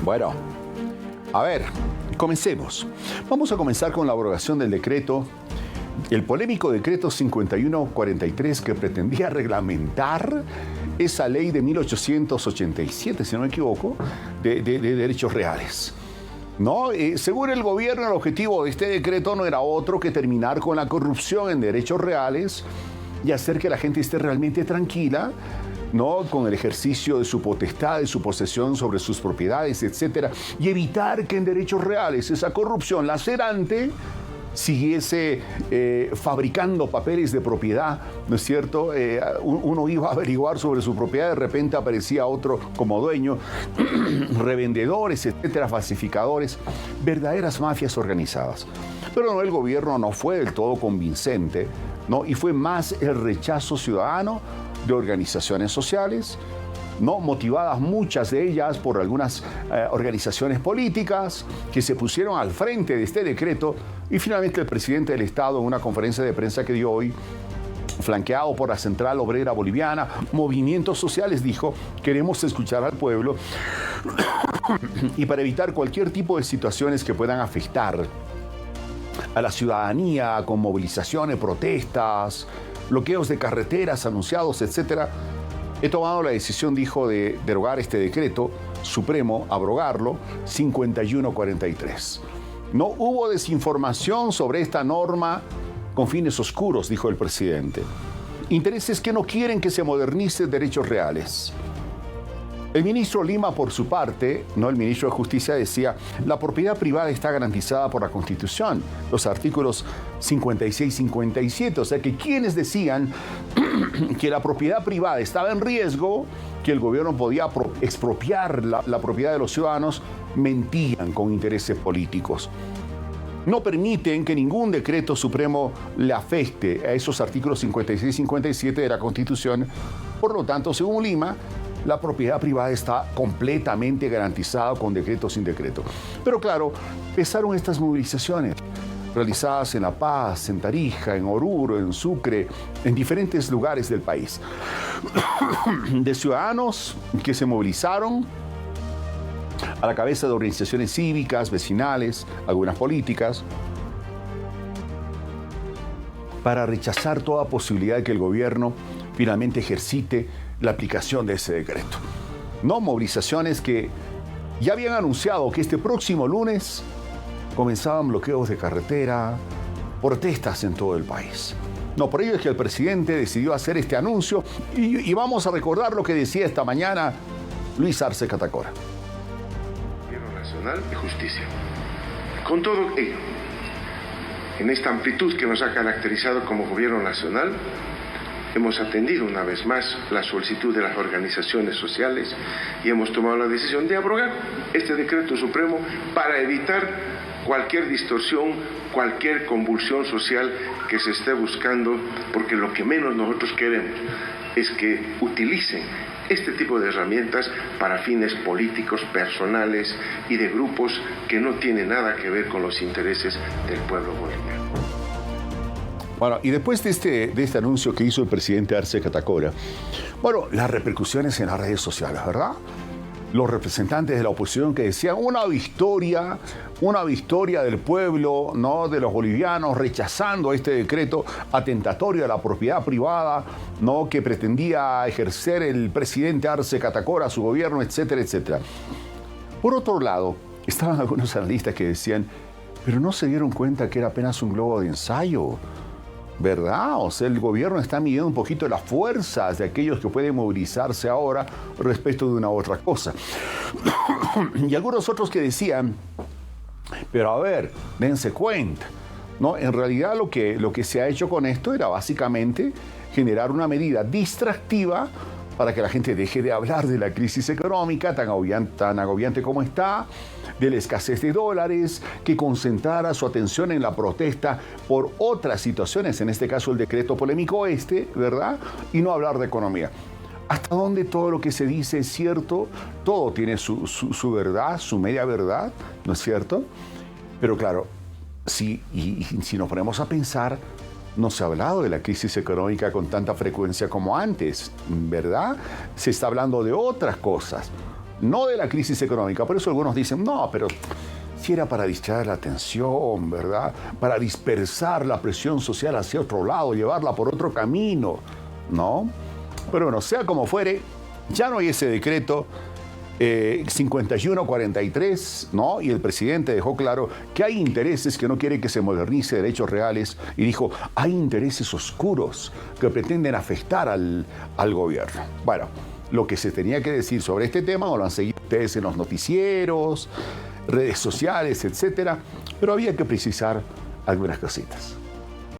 Bueno, a ver, comencemos. Vamos a comenzar con la abrogación del decreto, el polémico decreto 5143 que pretendía reglamentar esa ley de 1887, si no me equivoco, de derechos reales. No, según el gobierno, el objetivo de este decreto no era otro que terminar con la corrupción en derechos reales y hacer que la gente esté realmente tranquila, ¿no?, con el ejercicio de su potestad, de su posesión sobre sus propiedades, etcétera, y evitar que en derechos reales esa corrupción lacerante siguiese fabricando papeles de propiedad, ¿no es cierto? Uno iba a averiguar sobre su propiedad, de repente aparecía otro como dueño, revendedores, etcétera, falsificadores, verdaderas mafias organizadas. Pero no, el gobierno no fue del todo convincente, ¿no? Y fue más el rechazo ciudadano de organizaciones sociales, ¿no?, motivadas muchas de ellas por algunas organizaciones políticas que se pusieron al frente de este decreto, y finalmente el presidente del Estado, en una conferencia de prensa que dio hoy, flanqueado por la Central Obrera Boliviana, movimientos sociales, dijo: queremos escuchar al pueblo y para evitar cualquier tipo de situaciones que puedan afectar a la ciudadanía con movilizaciones, protestas, bloqueos de carreteras anunciados, etcétera, he tomado la decisión, dijo, de derogar este decreto supremo, abrogarlo, 5143. No hubo desinformación sobre esta norma con fines oscuros, dijo el presidente. Intereses que no quieren que se modernicen derechos reales. El ministro Lima, por su parte, no el ministro de Justicia, decía: la propiedad privada está garantizada por la Constitución, los artículos 56 y 57, o sea que quienes decían que la propiedad privada estaba en riesgo, que el gobierno podía expropiar la propiedad de los ciudadanos, mentían con intereses políticos. No permiten que ningún decreto supremo le afecte a esos artículos 56 y 57 de la Constitución. Por lo tanto, según Lima, la propiedad privada está completamente garantizada con decreto o sin decreto. Pero claro, empezaron estas movilizaciones realizadas en La Paz, en Tarija, en Oruro, en Sucre, en diferentes lugares del país, de ciudadanos que se movilizaron a la cabeza de organizaciones cívicas, vecinales, algunas políticas, para rechazar toda posibilidad de que el gobierno finalmente ejercite la aplicación de ese decreto. No, movilizaciones que ya habían anunciado que este próximo lunes comenzaban bloqueos de carretera, protestas en todo el país. No, por ello es que el presidente decidió hacer este anuncio y vamos a recordar lo que decía esta mañana Luis Arce Catacora. Gobierno nacional y justicia. Con todo ello, en esta amplitud que nos ha caracterizado como gobierno nacional, hemos atendido una vez más la solicitud de las organizaciones sociales y hemos tomado la decisión de abrogar este decreto supremo para evitar cualquier distorsión, cualquier convulsión social que se esté buscando, porque lo que menos nosotros queremos es que utilicen este tipo de herramientas para fines políticos, personales y de grupos que no tienen nada que ver con los intereses del pueblo boliviano. Bueno, y después de este anuncio que hizo el presidente Arce Catacora, bueno, las repercusiones en las redes sociales, ¿verdad? Los representantes de la oposición que decían una victoria del pueblo, ¿no?, de los bolivianos, rechazando este decreto atentatorio a la propiedad privada, ¿no?, que pretendía ejercer el presidente Arce Catacora, su gobierno, etcétera, etcétera. Por otro lado, estaban algunos analistas que decían: pero no se dieron cuenta que era apenas un globo de ensayo, ¿verdad? O sea, el gobierno está midiendo un poquito las fuerzas de aquellos que pueden movilizarse ahora respecto de una u otra cosa. Y algunos otros que decían: pero a ver, dense cuenta, ¿no? En realidad lo que se ha hecho con esto era básicamente generar una medida distractiva para que la gente deje de hablar de la crisis económica tan agobiante como está, de la escasez de dólares, que concentrara su atención en la protesta por otras situaciones, en este caso el decreto polémico ¿verdad? Y no hablar de economía. ¿Hasta dónde todo lo que se dice es cierto? Todo tiene su verdad, su media verdad, ¿no es cierto? Pero claro, si nos ponemos a pensar, no se ha hablado de la crisis económica con tanta frecuencia como antes, ¿verdad? Se está hablando de otras cosas. no de la crisis económica. Por eso algunos dicen, no, pero si era para distraer la atención, ¿verdad? Para dispersar la presión social hacia otro lado, llevarla por otro camino, ¿no? Pero bueno, sea como fuere, ya no hay ese decreto 5143, ¿no? Y el presidente dejó claro que hay intereses que no quiere que se modernice derechos reales y dijo, hay intereses oscuros que pretenden afectar al gobierno. Bueno, lo que se tenía que decir sobre este tema, o lo han seguido ustedes en los noticieros, redes sociales, etcétera, pero había que precisar algunas cositas.